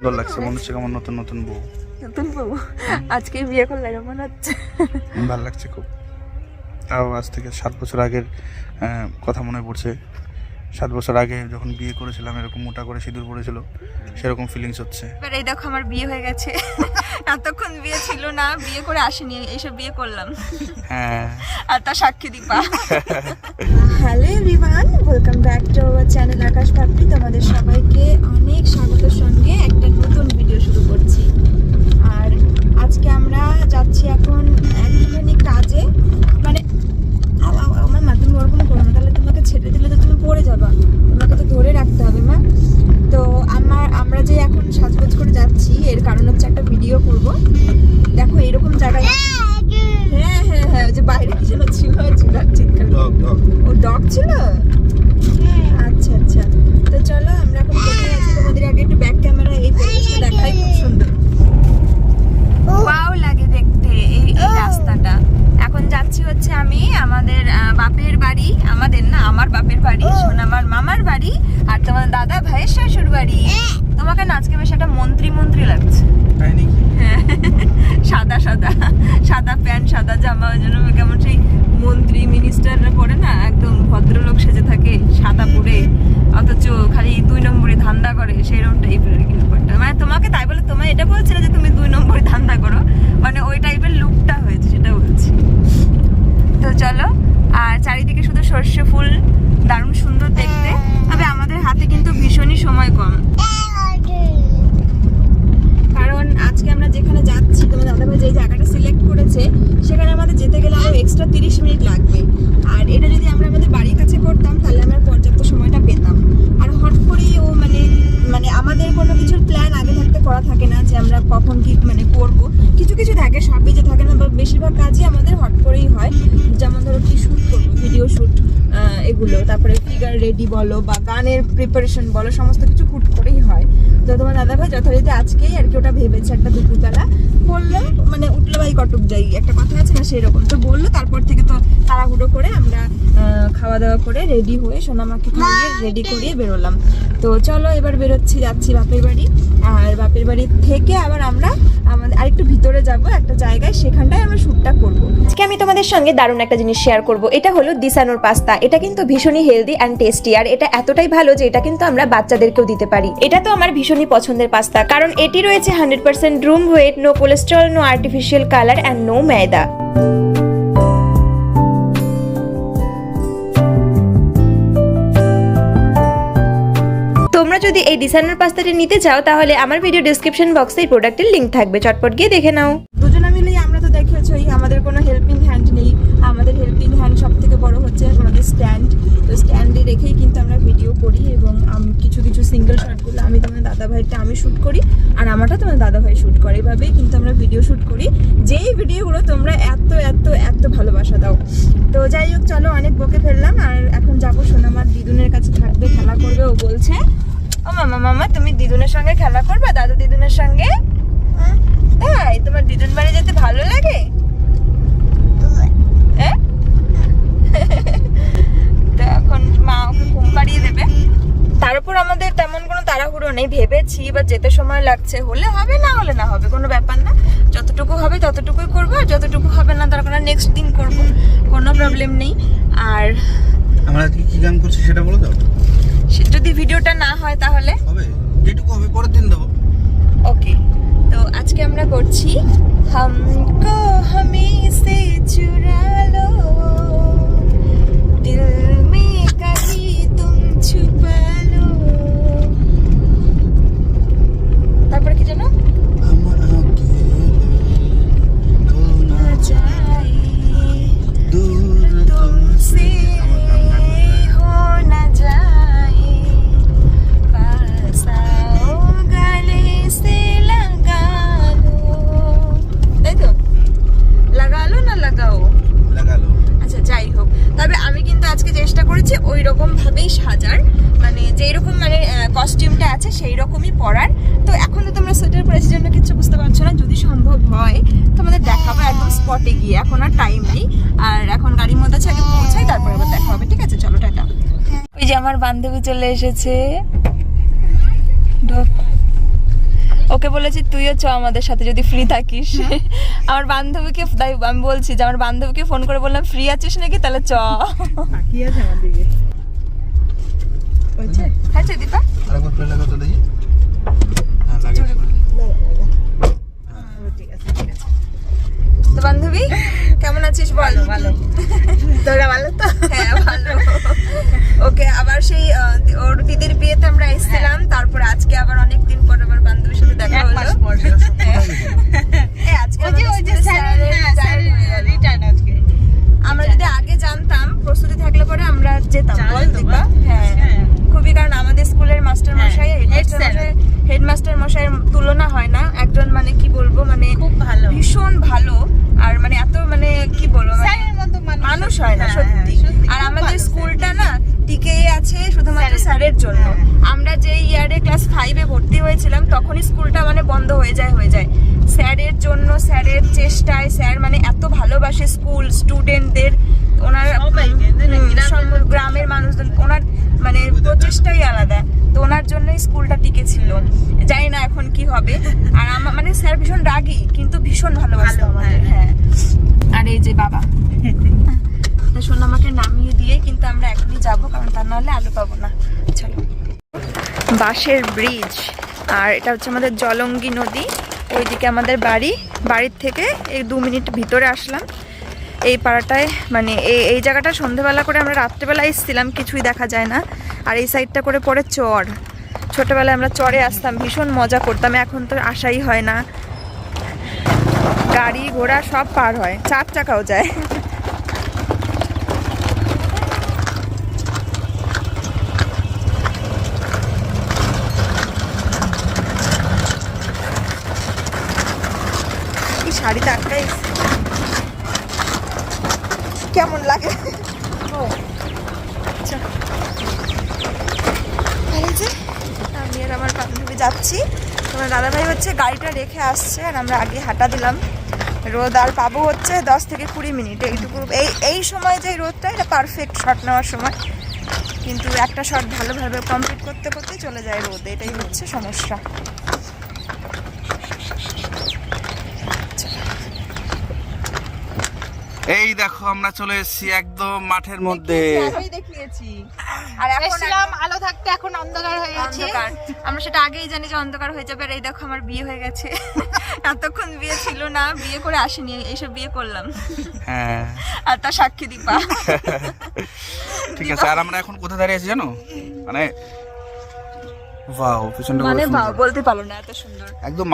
ভালো লাগছে, মনে হচ্ছে কেমন নতুন নতুন বউ। নতুন বউ আজকে বিয়ে করলে এমন হচ্ছে। ভালো লাগছে খুব। তাও আজ থেকে 7 বছর আগের কথা মনে পড়ছে। 7 বছর আগে যখন বিয়ে করেছিলাম এরকম মোটা করে সিঁদুর পড়েছিল, সেরকম ফিলিংস হচ্ছে। এবার এই দেখো আমার বিয়ে হয়ে গেছে। এতক্ষণ বিয়ে ছিল না, বিয়ে করে আসেনি, এইসব বিয়ে করলাম। হ্যাঁ, আর তার সাক্ষী Dipa. Hello everyone, welcome back to our channel Akash Papri. তোমাদের সবাইকে অনেক স্বাগতের সঙ্গে একটা নতুন ভিডিও শুরু করছি। আর আজকে আমরা যাচ্ছি এখন একটুখানি কাজে, মানে আমার মা, তুমি ওরকম করো না, তাহলে তোমাকে ছেড়ে দিলে তো তুমি পড়ে যাবা, তোমাকে তো ধরে রাখতে হবে মা। তো আমরা যে এখন সাজগোজ করে যাচ্ছি এর কারণ হচ্ছে একটা ভিডিও করব। দেখো এরকম জায়গায়, হ্যাঁ হ্যাঁ হ্যাঁ, যে বাইরে কি যেন ছিল, চিৎকার, ও ডগ ছিল। আচ্ছা আচ্ছা, তো চলো আমরা এখন কোথায় আছি তোমাদের আগে একটু ব্যাক ক্যামেরা এই পরিবেশটা দেখাই। খুব সুন্দর, ওয়াও লাগে দেখতে এই রাস্তাটা। এখন যাচ্ছি হচ্ছে আমি আমাদের বাপের বাড়ি, আমাদের না, আমার বাপের বাড়ি, সোনামার মামার বাড়ি, আর তোমার দাদা ভাইয়ের শ্বশুর বাড়ি। তোমাকে না আজকে বেশ একটা মন্ত্রী মন্ত্রী লাগছে। সাদা সাদা সাদা প্যান্ট, সাদা জামা, ওই জন্য কেমন সেই মন্ত্রী মিনিস্টাররা পরে না, একদম ভদ্রলোক সেজে থাকে সাদা পরে, অথচ খালি 2 নম্বরে ধান্দা করে, সেইরকম টাইপের আর কি ব্যাপারটা। মানে তোমাকে তাই বলে তোমায় এটা বলছি না যে তুমি 2 নম্বরে ধান্দা করো, মানে ওই টাইপের লুকটা হয়েছে, সেটা বলছি। তো চলো, আর চারিদিকে শুধু সর্ষে ফুল, দারুণ সুন্দর দেখতে। তবে আমাদের হাতে কিন্তু ভীষণই সময় কম, কারণ আজকে আমরা যেখানে যাচ্ছি, তোমার দাদাভাই যে জায়গাটা সিলেক্ট করেছে সেখানে আমাদের যেতে গেলে আরো এক্সট্রা 30 মিনিট লাগবে। আর এটা যদি আমরা আমাদের বাড়ির কাছে করতাম তাহলে আমরা পর্যাপ্ত সময়টা পেতাম। আর হট করেই ও মানে আমাদের কোনো কিছুর প্ল্যান আগে থাকতে করা থাকে না যে আমরা কখন কি মানে করবো। কিছু কিছু থাকে, সবই যে থাকে না, বা বেশিরভাগ কাজই আমাদের হট করেই হয়। যেমন ধরো কি শ্যুট করবো, ভিডিও শ্যুট, এগুলো, তারপরে ফিগার রেডি বলো বা গানের প্রিপারেশন বলো, সমস্ত কিছু হুট করেই হয়। তো তোমার দাদাভাই যথারীতি আজকেই আর কি ওটা ভেবেছে, একটা দুপুরবেলা বললো, মানে উঠলে ভাই কটক যাই, একটা কথা আছে না, সেই রকম। তো বললো, তারপর থেকে তো তাড়াহুড়ো করে আমরা খাওয়া দাওয়া করে রেডি হয়ে সোনামাকে খাইয়ে রেডি করিয়ে বেরোলাম। তো চলো এবার বেরোচ্ছি, যাচ্ছি বাপের বাড়ি। আর বাপের বাড়ি থেকে আবার আমরা আমাদের আরেকটু ভিতরে যাব একটা জায়গায়, সেখানটায় আমরা শ্যুটটা করবো। আজকে আমি তোমাদের সঙ্গে দারুণ একটা জিনিস শেয়ার করব। এটা হলো দিসানোর পাস্তা। এটা কিন্তু ভীষণই হেলদি অ্যান্ড টেস্টি, আর এটা এতটাই ভালো যে এটা কিন্তু আমরা বাচ্চাদেরকেও দিতে পারি। এটা তো আমার ভীষণই পছন্দের পাস্তা, কারণ এটি রয়েছে 100% রুম ওয়েট, no cholesterol, no artificial colour and no maida. তোমরা যদি এই দিসানোর পাস্তাটি নিতে চাও তাহলে আমার ভিডিও ডেসক্রিপশন বক্সে এই প্রোডাক্টের লিংক থাকবে, চটপট গিয়ে দেখে নাও। দুজনে মিলেই আমরা তো দেখেছোই, আমাদের কোনো হেল্পিং হ্যান্ড নেই। আমাদের হেল্পিং হ্যান্ড সব থেকে বড় হচ্ছে আমাদের স্ট্যান্ড। তো স্ট্যান্ডে রেখেই কিন্তু আমরা ভিডিও করি, এবং কিছু কিছু সিঙ্গেল শটগুলো আমি তোমার দাদাভাইটা আমি শ্যুট করি, আর আমারটা তোমার দাদাভাই শ্যুট করে। এভাবেই কিন্তু আমরা ভিডিও শ্যুট করি, যেই ভিডিওগুলো তোমরা এত এত এত ভালোবাসা দাও। তো যাই হোক, চলো অনেক বকে ফেললাম, আর এখন যাবো সোনামার দিদুনের কাছে, থাকবে, খেলা করবে। ও বলছে, ও মামা তুমি দিদুনের সঙ্গে খেলা করবে, দাদু দিদুনের সঙ্গে? তাই তোমার দিদুন বাড়ি যেতে ভালো লাগে? তো এখন মা ওকে ঘুম পাড়িয়ে দেবে। তার উপর আমাদের তেমন কোনো তাড়াহুড়ো নেই, ভেবেছি বা যেতে সময় লাগছে, হলে হবে না হলে না হবে, কোনো ব্যাপার না। যতটুকু হবে ততটুকুই করবো, আর যতটুকু হবে না দরকার নেক্সট দিন করবো, কোনো প্রবলেম নেই। আর আমরা আজকে কি গান করছি সেটা বলে দাও। যদি ভিডিওটা না হয় তাহলে হবে, যেটুকু হবে পরের দিন দেবো। ওকে, তো আজকে আমরা করছি হামকো হামি সে চুরা লো, দিল মে কহি তুম ছুপা লো। তারপরে কি জানো, ওই রকম ভাবেই সাজার, মানে যেই রকম মানে কস্টিউমটা আছে সেই রকমই পরার। তো এখন তো তোমরা সোয়েটার পরেছি জন্য কিছু বুঝতে পারছো না, যদি সম্ভব হয় তোমাদের দেখাবো একদম স্পটে গিয়ে। এখন আর টাইম নেই, আর এখন গাড়ির মধ্যে আছে, আগে পৌঁছাই তারপর আবার দেখা হবে, ঠিক আছে? চলো টাটা। ওই যে আমার বান্ধবী চলে এসেছে, ওকে বলেছি তুইও চ আমাদের সাথে যদি ফ্রি থাকিস। আমার বান্ধবীকে তাই আমি বলছি যে আমার বান্ধবীকে ফোন করে বললাম ফ্রি আছিস নাকি, তাহলে চ। কি আছে আমার দিকে হয়েছে হয়েছে দীপা? আরেকবার প্লে লাগাতে দেখি। হ্যাঁ লাগে। ঠিক আছে ঠিক আছে। তো বান্ধবী কেমন আছিস বল? ভালো তোরা ভালো তো? হ্যাঁ ভালো। ওকে আবার সেই ওর দিদির বিয়েতে আমরা এসেছিলাম, তারপর আজকে আবার অনেকদিন পর আমার বান্ধবীর সাথে দেখা হলো। আজকে আমরা যদি আগে জানতাম প্রস্তুতি থাকলে পরে আমরা যেতাম, বল দীপা? হ্যাঁ খুবই, কারণ আমাদের স্কুলের মাস্টার মশাই হেডমাস্টার মশাইয়ের তুলনা হয় না। একজন মানে কি বলবো, মানে খুব ভালো, ভীষণ ভালো, আর মানে এত মানে কি বলবো, মানুষ হয় না সত্যি। আর আমাদের স্কুলটা না টিকেই আছে শুধুমাত্র স্যারের জন্য। আমরা যে ইয়ারে ক্লাস 5-এ ভর্তি হয়েছিলাম তখনই স্কুলটা মানে বন্ধ হয়ে যায় স্যারের জন্য, স্যারের চেষ্টায়। স্যার মানে এত ভালোবাসে স্কুল স্টুডেন্টদের, ওনার গ্রামের মানুষজন, ওনার মানে প্রচেষ্টাই আলাদা। তো ওনার জন্যই স্কুলটা টিকে ছিল। জানি না এখন কি হবে। আর আমার মানে স্যার ভীষণ রাগী কিন্তু ভীষণ ভালোবাসতো আমাদের। হ্যাঁ আর এই যে বাবা শোন আমাকে নামিয়ে দিয়ে কিন্তু আমরা এখনই যাবো, কারণ তা নাহলে আলো পাবো না। চলো। বাঁশের ব্রিজ, আর এটা হচ্ছে আমাদের জলঙ্গি নদী। ওইদিকে আমাদের বাড়ির থেকে এই 2 মিনিট ভিতরে আসলাম। এই পাড়াটায় মানে এই জায়গাটা সন্ধ্যেবেলা করে আমরা রাত্রেবেলা এসেছিলাম, কিছুই দেখা যায় না। আর এই সাইডটা করে পরে চর, ছোটবেলায় আমরা চরে আসতাম, ভীষণ মজা করতাম। এখন তো আসাই হয় না, গাড়ি ঘোড়া সব পার হয়, 4 চাকাও যায়। শাড়িতে আটকাই কেমন লাগে? আচ্ছা আমি আর আমার বান্ধবী যাচ্ছি। তোমার দাদাভাই হচ্ছে গাড়িটা রেখে আসছে, আর আমরা আগে হাঁটা দিলাম। রোদ আর পাবো হচ্ছে 10 থেকে 20 মিনিট এইটুকু। এই সময় যে রোদটা, এটা পারফেক্ট শট নেওয়ার সময়, কিন্তু একটা শট ভালোভাবে কমপ্লিট করতে করতে চলে যায় রোদ, এটাই হচ্ছে সমস্যা। এই দেখো আমরা চলে এসেছি একদম মাঠের মধ্যে। দেখিয়েছি আর এখন আলো থাকতে এখন অন্ধকার হয়ে গেছে। আমরা সেটা আগেই জানি যে অন্ধকার হয়ে যাবে। আর এই দেখো আমার বিয়ে হয়ে গেছে। এতক্ষণ বিয়ে ছিল না, বিয়ে করে আসিনি, এইসব বিয়ে করলাম। হ্যাঁ আর তার সাক্ষী দীপা। ঠিক আছে। আর আমরা এখন কোথায় দাঁড়িয়ে আছি জানো? মানে ওয়াও, পিছনটা মানে বলতে পারলো না, এত সুন্দর একদম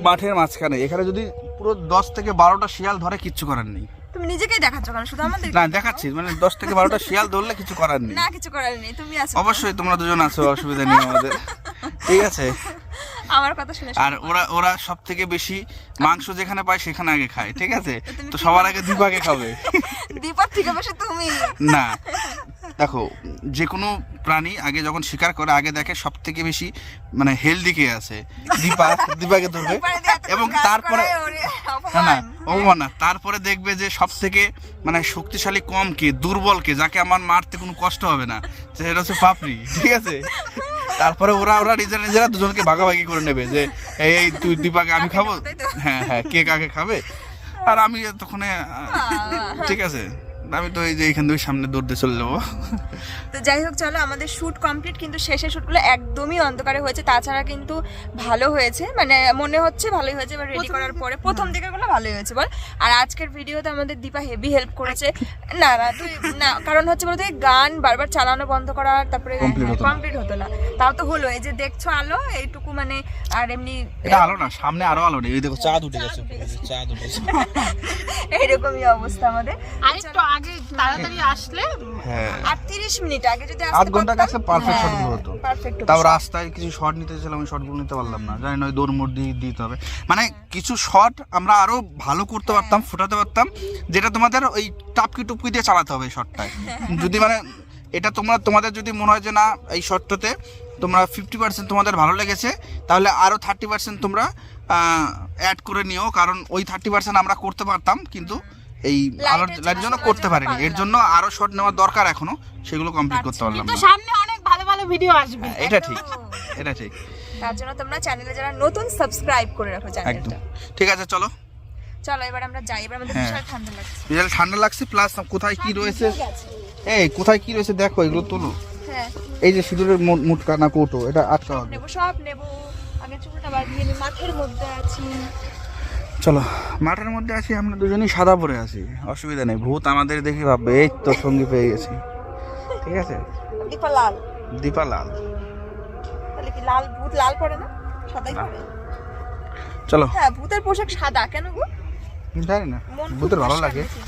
মাঠের মাঝখানে। এখানে যদি পুরো 10 থেকে 12টা শিয়াল ধরে কিচ্ছু করার নেই। তুমি নিজেকেই দেখাচ্ছ কেন? শুধু আমাদের না দেখাচ্ছি, মানে 10 থেকে 12টা শিয়াল ধরলে কিছু করার নেই। না কিছু করার নেই, তুমি আছো। অবশ্যই তোমরা দুজন আছো, অসুবিধা নেই আমাদের। ঠিক আছে, আমার কথা শুনে। আর ওরা সব থেকে বেশি মাংস যেখানে পায় সেখানে আগে খায়। ঠিক আছে, তো সবার আগে দীপাকে খাবে। দীপার থেকে বেশি তুমি না। দেখো, যে কোনো প্রাণী আগে যখন শিকার করে আগে দেখে সব থেকে বেশি মানে হেলদি কে আছে, দীপাকে ধরবে। এবং তারপরে না অপমান না, তারপরে দেখবে যে সব থেকে মানে শক্তিশালী কম কে, দুর্বল কে, যাকে আমার মারতে কোনো কষ্ট হবে না, সেটা হচ্ছে পাপড়ি। ঠিক আছে, তারপরে ওরা নিজেরা দুজনকে ভাগাভাগি করে নেবে যে এই তুই দীপাকে আমি খাবো। হ্যাঁ হ্যাঁ, কে কাকে খাবে। আর আমি তখন ঠিক আছে, আমি তো এই যে এইখান থেকে সামনে দৌড় দিয়ে চলে যাবো। তো যাই হোক, চলো আমাদের শুট কমপ্লিট, কিন্তু শেষের শুটগুলো একদমই অন্ধকারে হয়েছে। তাছাড়া কিন্তু ভালো হয়েছে, মানে মনে হচ্ছে ভালোই হয়েছে। এবার রেডি করার পরে প্রথম দিকেরগুলো ভালোই হয়েছে বল। আর আজকের ভিডিওতে আমাদের দীপা হেভি হেল্প করেছে। না তুই না, কারণ হচ্ছে বলতে গান বারবার চালানো বন্ধ করা, তারপরে কমপ্লিট হতো না। তাও তো হলো, এই যে দেখছো আলো এইটুকু মানে। আর এমনি এটা আলো না, সামনে আরো আলো নেই, এই দেখো চাঁদ উঠে গেছে, চাঁদ উঠেছে। এইরকমই অবস্থা আমাদের। আরেকটু আগে তাড়াতাড়ি আসলে, হ্যাঁ, আর 30 মিনিট আগে যদি আধ ঘন্টা কাছে পারফেক্ট শটগুলো হতো। পারফেক্ট। তাও রাস্তায় কিছু শট নিতে চাইলাম, ওই শটগুলো নিতে পারলাম না, জানি না ওই দৌড় মোড় দিয়ে দিতে হবে। মানে কিছু শট আমরা আরো ভালো করতে পারতাম, ফুটাতে পারতাম, যেটা তোমাদের ওই টাপকি টুপকি দিয়ে চালাতে হবে এই শটটায়। যদি মানে এটা তোমাদের যদি মনে হয় যে না এই শটটাতে তোমরা 50% তোমাদের ভালো লেগেছে, তাহলে আরো 30% তোমরা অ্যাড করে নিও, কারণ ওই 30% আমরা করতে পারতাম কিন্তু এই লাইটের জন্য করতে পারিনি। এর জন্য আরো শট নেওয়ার দরকার এখনো, সেগুলো কমপ্লিট করতে পারলাম না। সামনে অনেক ভালো ভালো ভিডিও আসবে। এটা ঠিক, এটা ঠিক। তার জন্য তোমরা চ্যানেলে যারা নতুন সাবস্ক্রাইব করে রাখো একদম চ্যানেলটা। ঠিক আছে চলো চলো এবার আমরা যাই, এবার আমাদের হ্যাঁ। বিশাল ঠান্ডা লাগছে। বিশাল ঠান্ডা লাগছে, প্লাস কোথায় কি রয়েছে, ঠিক আছে। এই কোথায় কি রয়েছে দেখো, এগুলো তোলো। হ্যাঁ এই যে সিঁদুরের মুটকা না কৌটো, এটা আটকা হবে। নেবো, সব নেবো। আগে চুলটা বাঁধিয়ে নি, মাঠের মধ্যে আছি। চলো মাঠের মধ্যে আছি, আমরা দুজনেই সাদা পরে আছি, অসুবিধা নেই। ভূত আমাদের দেখে ভাববে এই তো সঙ্গী পেয়ে গেছি। ঠিক আছে, দীপা লাল, দীপা লাল। তাহলে কি লাল ভূত লাল পরে না, সাদাই না। পরে? চলো, হ্যাঁ ভূতের পোশাক সাদা কেন গো? জানি না, মন খুব ভূতের ভালো পরিষ্কার লাগে। নাকি?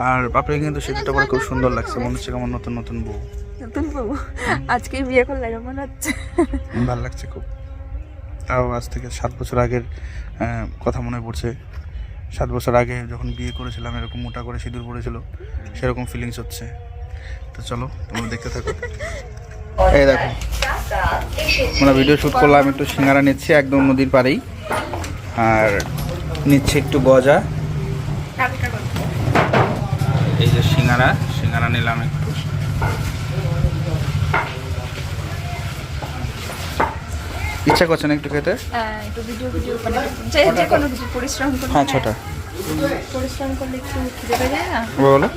আর বাপরে কিন্তু সিঁদুরটা পরে খুব সুন্দর লাগছে, মনে হচ্ছে কেমন নতুন নতুন বউ। নতুন বউ আজকে বিয়ে করলে মনে হচ্ছে। ভালো লাগছে খুব। তাও আজ থেকে 7 বছর আগের কথা মনে পড়ছে। 7 বছর আগে যখন বিয়ে করেছিলাম, এরকম মোটা করে সিঁদুর পড়েছিল, সেরকম ফিলিংস হচ্ছে। তো চলো তোমরা দেখতে থাকো। এই দেখো, আমরা ভিডিও শ্যুট করলাম, একটু সিঙ্গারা নিচ্ছি একদম নদীর পাড়েই, আর নিচ্ছে একটু গজা। এই যে সিঙ্গারা নিলাম একটু। ইচ্ছা করছে না একটু খেতে? একটু ভিডিও মানে যে কোনো কিছু পরিশ্রম করলে, হ্যাঁ ছোটা পরিশ্রম করলে একটু খিদে পেয়ে যায় না, বলো।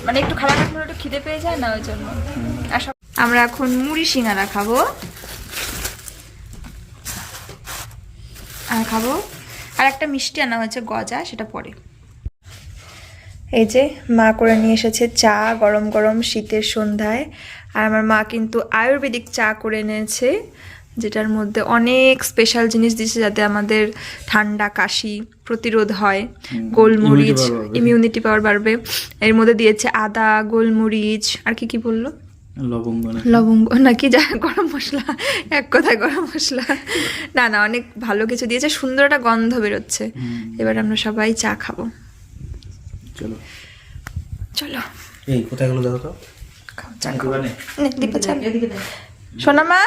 মানে একটু খাবার খেলে একটু খিদে পেয়ে যায় না, ওই জন্য। আমরা এখন মুড়ি সিঙ্গারা খাবো, আর একটা মিষ্টি আনা হয়েছে গজা, সেটা পরে। এই যে মা করে নিয়ে এসেছে চা, গরম গরম শীতের সন্ধ্যায়। আর আমার মা কিন্তু আয়ুর্বেদিক চা করে এনেছে, যেটার মধ্যে অনেক স্পেশাল জিনিস দিয়েছে, যাতে আমাদের ঠান্ডা কাশি প্রতিরোধ হয়। গোলমরিচ, ইমিউনিটি পাওয়ার বাড়বে। এর মধ্যে দিয়েছে আদা, গোলমরিচ, আর কি বললো, লবঙ্গ নাকি যা, গরম মশলা, এক কথায় গরম মশলা। না অনেক ভালো কিছু দিয়েছে, সুন্দর একটা গন্ধ বেরোচ্ছে। এবার আমরা সবাই চা খাবো, চলো। এই কোথায় গেল দেখো তো, চা খাবো। নে, দীপা চা। সোনা মা,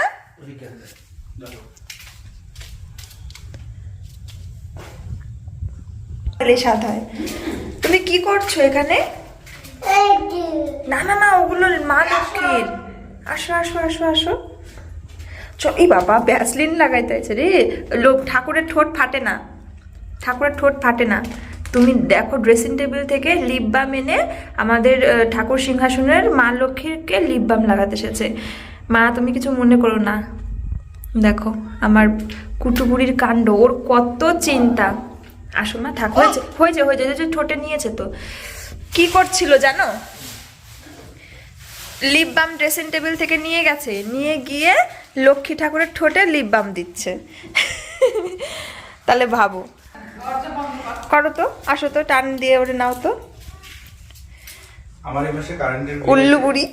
স্বাদ হয়। তুমি কি করছো এখানে? না ওগুলো মা লক্ষ্মীর। আসো আসো আসো আসো। এই বাবা ভ্যাসলিন লাগাইতে আছে রে। লোক ঠাকুরের ঠোঁট ফাটে না, ঠাকুরের ঠোঁট ফাটে না। তুমি দেখো ড্রেসিং টেবিল থেকে লিপ বাম এনে আমাদের ঠাকুর সিংহাসনের মা লক্ষ্মীকে লিপ বাম লাগাতে এসেছে। মা তুমি কিছু মনে করো না। দেখো আমার কুটুবুড়ির কাণ্ড, ওর কত চিন্তা। আসো মা, থাক, হয়েছে ঠোঁটে নিয়েছে তো। কি করছিল জানো, লিপ বাম ড্রেসিং টেবিল থেকে নিয়ে গেছে, নিয়ে গিয়ে লক্ষ্মী ঠাকুরের ঠোঁটে লিপ বাম দিচ্ছে। তাহলে ভাবো, করো তো, আসো তো, টান দিয়ে ওরে নাও তো। আমার এই মাসে কারেন্টের উল্লু বুড়ি,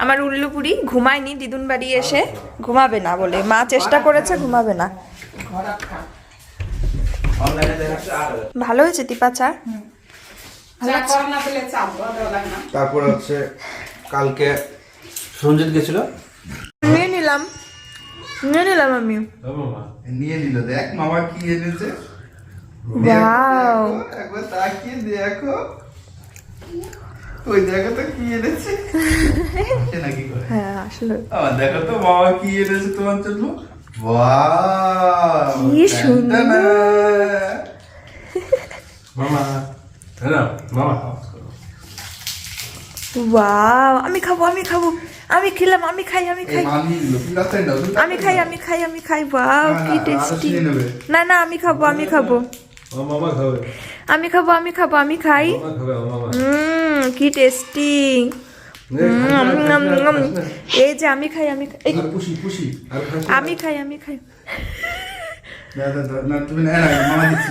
আমার উল্লু বুড়ি ঘুমায়নি দিদুন বাড়ি এসে, ঘুমাবে না বলে মা চেষ্টা করেছে, ঘুমাবে না। ভালো হয়েছে দীপা চা, ভালো আছে। তারপরে হচ্ছে কালকে সঞ্জিত গেছিল, নিয়ে নিলাম আমি। নিয়ে নিল, দেখ মামা কি এনেছে। ওয়াও, একবার তাকিয়ে দেখো, ওই দেখো তো কি এনেছে। নাকি করে, হ্যাঁ আসলে দেখো তো মামা কি এনেছে তোমার জন্য। ওয়াও, কি সুন্দর। মামা মামা ওয়াও, আমি খাবো, আমি খেলাম, আমি খাই। ওয়াও কি টেস্টি। না আমি খাবো, আমি খাই। কি টেস্টি। এই যে আমি খাই। তুমি মামা দিচ্ছি,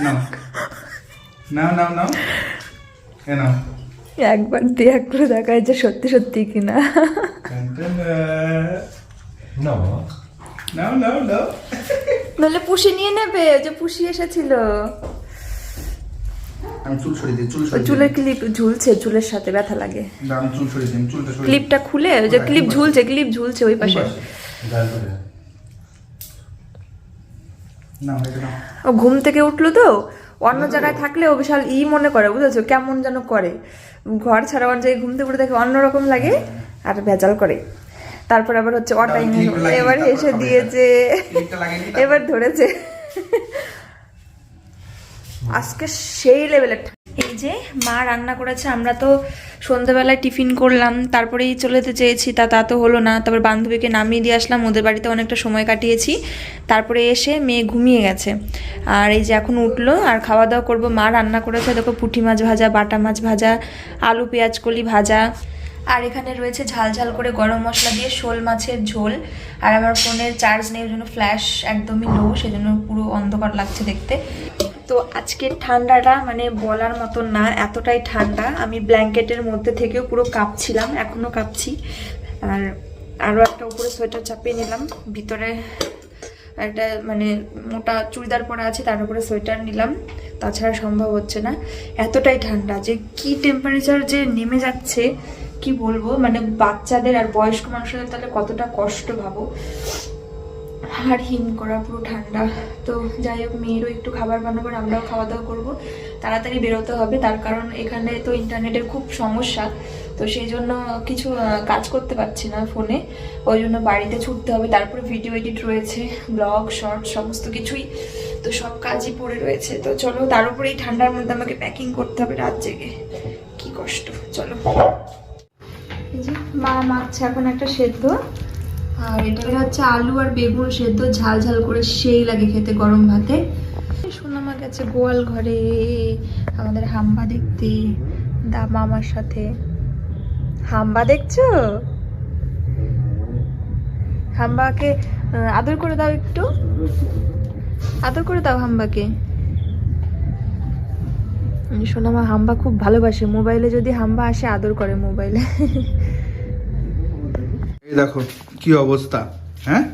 নাও একবার দিয়ে করে দেখায় যে সত্যি সত্যি কিনা। নাহলে পুষি নিয়ে নেবে, যে পুষি এসেছিল। আমি চুল সরিয়ে দিই, চুলের ক্লিপ ঝুলছে, চুলের সাথে ব্যথা লাগে। আমি চুল সরিয়ে দিই, চুলটা সরিয়ে ক্লিপটা খুলে, যে ক্লিপ ঝুলছে ওই পাশে। না এটা না, ও ঘুম থেকে উঠলো তো, অন্য জায়গায় থাকলে ও বিশাল মনে করে, বুঝেছো, কেমন যেন করে। ঘর ছাড়া অন্য জায়গায় ঘুম থেকে উঠে দেখে অন্যরকম লাগে, আর ভেজাল করে। তারপর আবার হচ্ছে অটাইম clip লাগিয়ে এবার তারপর হেসে হবে। দিয়েছে, ক্লিপটা লাগিয়ে নিই, এবার ধরেছে। আজকে সেই লেভেলের। এই যে মা রান্না করেছে, আমরা তো সন্ধ্যাবেলায় টিফিন করলাম, তারপরেই চলে যেতে চেয়েছি, তা তো হলো না। তারপর বান্ধবীকে নামিয়ে দিয়ে আসলাম, ওদের বাড়িতে অনেকটা সময় কাটিয়েছি। তারপরে এসে মেয়ে ঘুমিয়ে গেছে, আর এই যে এখন উঠলো আর খাওয়া দাওয়া করবো। মা রান্না করেছে দেখো, পুঁটি মাছ ভাজা, বাটা মাছ ভাজা, আলু পেঁয়াজ কলি ভাজা, আর এখানে রয়েছে ঝাল ঝাল করে গরম মশলা দিয়ে শোল মাছের ঝোল। আর আমার ফোনের চার্জ নেই, ওই জন্য ফ্ল্যাশ একদমই লো, সেজন্য পুরো অন্ধকার লাগছে দেখতে। তো আজকের ঠান্ডাটা মানে বলার মতন না, এতটাই ঠান্ডা, আমি ব্ল্যাঙ্কেটের মধ্যে থেকেও পুরো কাঁপছিলাম, এখনও কাঁপছি। আর আরও একটা উপরে সোয়েটার চাপিয়ে নিলাম, ভিতরে একটা মানে মোটা চুড়িদার পরা আছে, তার উপরে সোয়েটার নিলাম, তাছাড়া সম্ভব হচ্ছে না, এতটাই ঠান্ডা। যে কি টেম্পারেচার যে নেমে যাচ্ছে কি বলবো, মানে বাচ্চাদের আর বয়স্ক মানুষদের তাহলে কতটা কষ্ট ভাবো। আর হিম করা পুরো ঠান্ডা। তো যাই হোক, মেয়েরও একটু খাবার বানাবার, আমরাও খাওয়া দাওয়া করবো, তাড়াতাড়ি বেরোতে হবে, তার কারণ এখানে তো ইন্টারনেটের খুব সমস্যা, তো সেই জন্য কিছু কাজ করতে পারছি না ফোনে, ওই জন্য বাড়িতে ছুটতে হবে। তারপরে ভিডিও এডিট রয়েছে, ব্লগ শর্ট সমস্ত কিছুই, তো সব কাজই পড়ে রয়েছে। তো চলো, তার উপরে এই ঠান্ডার মধ্যে আমাকে প্যাকিং করতে হবে রাত জেগে, কি কষ্ট। চলো, এই যে মা মাখছে এখন একটা সেদ্ধ, আর এটা হচ্ছে আলু আর বেগুন সেদ্ধ, ঝাল ঝাল করে সেই লাগে খেতে গরম ভাতে। সোনামা গেছে গোয়াল ঘরে আমাদের হাম্বা দেখতে, দা মামার সাথে। হাম্বা দেখছো? হাম্বাকে আদর করে দাও, একটু আদর করে দাও হাম্বাকে। সোনামা হাম্বা খুব ভালোবাসে, মোবাইলে যদি হাম্বা আসে আদর করে মোবাইলে। এই দেখো কি অবস্থা। হ্যাঁ,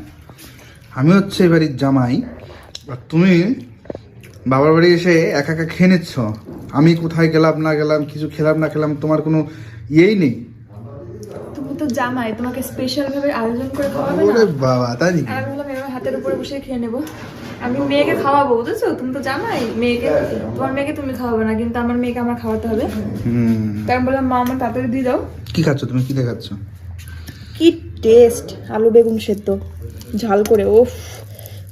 আমি হচ্ছে এবারের জামাই, আর তুমি বাবার বাড়ি এসে একা একা খেয়ে নিচ্ছ। আমি কোথায় গেলাম না গেলাম, কিছু খেলাম না খেলাম, তোমার কোনো ইয়েই নেই। তুমি তো জামাই, তোমাকে স্পেশাল ভাবে আয়োজন করে খাওয়াবে ওরে না? বাবা, তাই নাকি? আমি বললাম এবার হাতের উপরে বসে খেয়ে নেবো, আমি মেয়েকে খাওয়াবো, বুঝেছো? তুমি তো জামাই, মেয়েকে, তোমার মেয়েকে তুমি খাওয়াবে না, কিন্তু আমার মেয়েকে আমার খাওয়াতে হবে। তাই আমি বললাম মা আমার তাড়াতাড়ি দিয়ে দাও। কি খাচ্ছ তুমি, কি দেখাচ্ছ? কি টেস্ট, আলু বেগুন সেদ্ধ ঝাল করে, ওফ,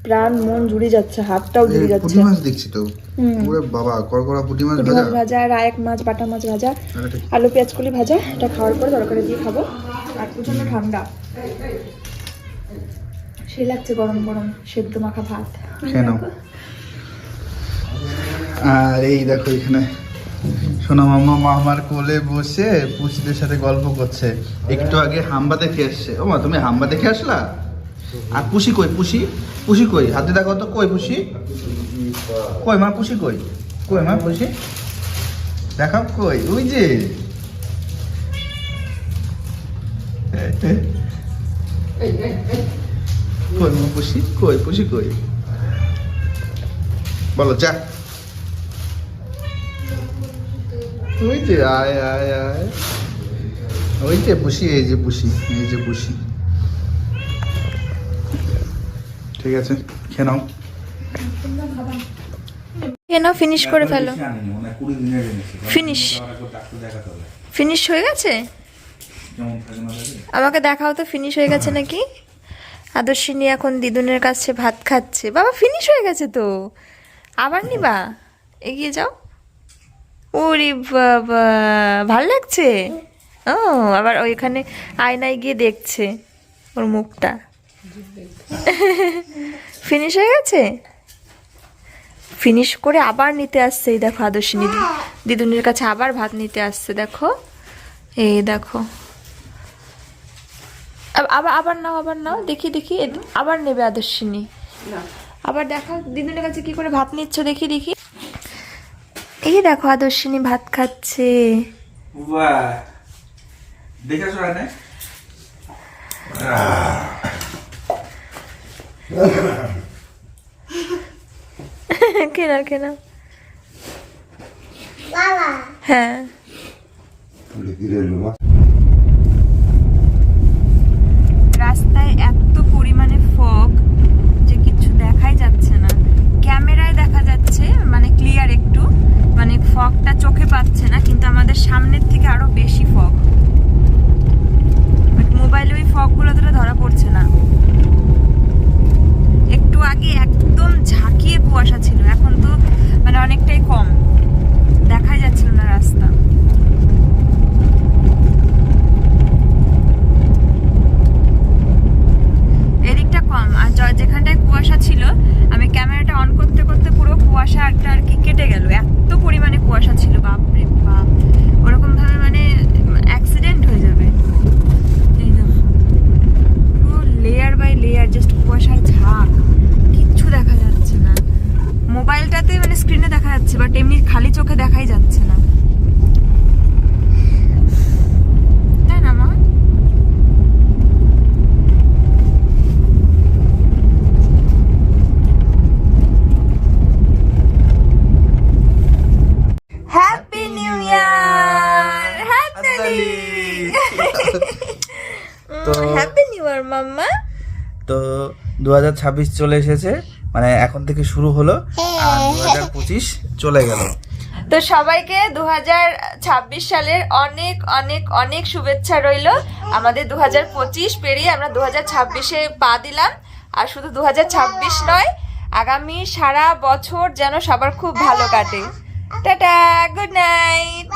প্রাণ মন জুড়ে যাচ্ছে, হাতটাও জুড়ে যাচ্ছে। পুঁটি মাছ দেখছি তো, ওরে বাবা, করকরা পুঁটি মাছ পুঁটি ভাজা, মাছ ভাজা, রায়েক মাছ, বাটা মাছ ভাজা, আর এটা কি? আলু পেঁয়াজ কলি ভাজা। এটা খাওয়ার পরে তরকারি দিয়ে খাবো, আর প্রচন্ড ঠান্ডা, সেই লাগছে গরম গরম সেদ্ধ মাখা ভাত। খেয়ে নাও। আর এই দেখো এখানে সোনা মামা মামার কোলে বসে পুষিদের সাথে গল্প করছে। একটু আগে হাম্বা দেখে এসছে। ও মা, তুমি হাম্বা দেখে আসলা? আর পুষি কই? পুষি পুষি কই? হাতে দেখো তো, কই পুষি? কই মা, পুষি কই? কই মা পুষি? দেখাও কই, ওই যে। কই মা পুষি, কই পুষি কই? বলো যা। ওই যে, আয় আয় আয়, ওই যে পুষি, এই যে পুষি, এই যে পুষি। ঠিক আছে, খেয়ে নাও। খেয়ে নাও, ফিনিশ করে ফেলো। ফিনিশ ফিনিশ হয়ে গেছে? আমাকে দেখাও তো, ফিনিশ হয়ে গেছে নাকি? আদর্শিনী এখন দিদুনের কাছে ভাত খাচ্ছে। বাবা ফিনিশ হয়ে গেছে তো, আবার নিবা? এগিয়ে যাও। ওরে বাবা, ভাল লাগছে। ও আবার ওইখানে আয়নায় গিয়ে দেখছে ওর মুখটা। ফিনিশ হয়ে গেছে? ফিনিশ করে আবার নিতে আসছে, এই দেখো আদর্শিনী দিদুনের কাছে আবার ভাত নিতে আসছে, দেখো, এই দেখো। আবার আবার নাও, আবার নাও, দেখি দেখি, আবার নেবে আদর্শিনী। আবার দেখো দিদুনের কাছে কি করে ভাত নিচ্ছ, দেখি দেখি। এই দেখো আদর্শিনী ভাত খাচ্ছে। দেখেছো না? কেনা কেনা, হ্যাঁ। রাস্তায় এত পরিমাণে ফগ যে কিছু দেখাই যাচ্ছে না। ক্যামেরায় দেখা যাচ্ছে মানে ক্লিয়ার একটু, মানে ফগটা চোখে পাচ্ছে না, কিন্তু আমাদের সামনের থেকে আরো বেশি ফগ। মোবাইলে ওই ফগগুলো তো ধরা আগে একদম ঝাঁকিয়ে কুয়াশা ছিল, এখন তো মানে অনেকটাই কম, দেখাই যাচ্ছিল না রাস্তা। এদিকটা কম, আর যেখানটায় কুয়াশা ছিল আমি ক্যামেরাটা অন করতে করতে পুরো কুয়াশাটা আর কি কেটে গেল, এত পরিমাণে কুয়াশা ছিল, বাপরে বাপ, ওরকম ভাবে মানে অ্যাক্সিডেন্ট হয়ে যাবে। এই দেখো পুরো লেয়ার বাই লেয়ার জাস্ট কুয়াশার ঝাঁক, কিচ্ছু দেখা যাচ্ছে না। মোবাইলটাতে মানে স্ক্রিনে দেখা যাচ্ছে, বাট এমনি খালি চোখে দেখাই যাচ্ছে না, তাই না মা? হ্যাপি নিউ ইয়ার হাততালি। তো হ্যাপি নিউ ইয়ার মাম্মা। তো 2026 চলে এসেছে, মানে এখন থেকে শুরু হলো, আর 2025 চলে গেল। তো সবাইকে 2026 সালের অনেক অনেক অনেক শুভেচ্ছা রইল। আমাদের 2025 পেরিয়ে আমরা 2026-এ পা দিলাম, আর শুধু 2026 নয়, আগামী সারা বছর যেন সবার খুব ভালো কাটে। Tata, good night.